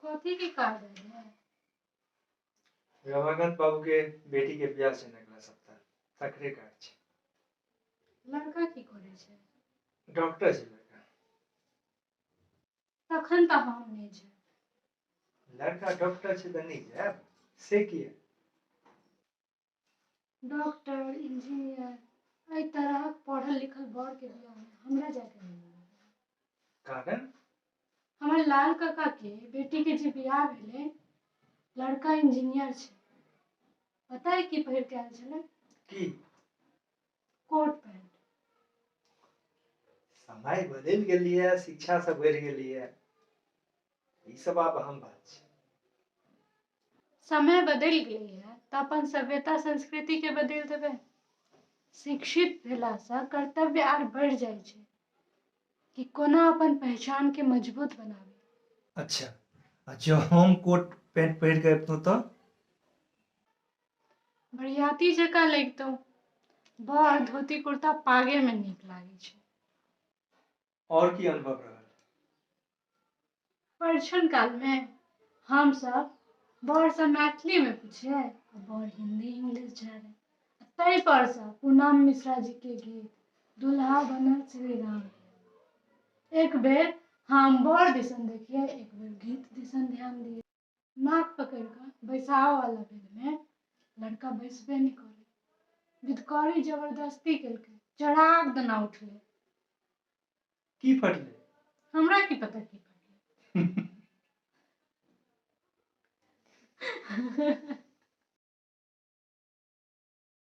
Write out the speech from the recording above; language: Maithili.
कथी के कार्ड है? रमाकांत बाबू के बेटी के ब्याह से अगला सप्ताह तकरे कार्ड छे। लड़का की करे छे? डॉक्टर छे लड़का। तखन त हम नहीं जाब। लड़का डॉक्टर छे त नहीं जाब से किया? डॉक्टर इंजीनियर एई तरह पढ़ल लिखल बड़ के बियाह में हमरा जाके नहीं कारण हमर लाल काका के बेटी के जे बियाह भेले लड़का इंजीनियर छे। पता है की पहिर के आयल छले? की कोट पैंट। समय बदल गेलिए, शिक्षा सब बढ़ गेलिए, ई सब आब अहम बात छे। समय बदल गई है तो अपन सभ्यता संस्कृति के बदल देबे। शिक्षित भेला से कर्तव्य आर बढ़ जाय छे कि कोना अपन पहचान के मजबूत बनाबे। अच्छा, जो हम कोट पैंट पहिर के अबतौ तो बरियाती जका लगतौ। बड़ धोती कुर्ता पागे में नीक लागे छे। और की अनुभव रहल? परिछन काल में हम सब बड़ से मैथिली में पूछे और बड़ हिंदी इंग्लिश झाड़े। तै पर से पूनम मिश्रा जी के गीत दुल्हा बनल श्री राम। एक बेर हम बड़ दिसन देखिए, एक बेर गीत दिसन ध्यान दिए। नाक पकड़ कर बैसाव वाला बेर में लड़का बैसबे नहीं करे। विदकारी जबरदस्ती केलकै, चढ़ाक दना उठले। की फटले? हमरा की पता की फटले।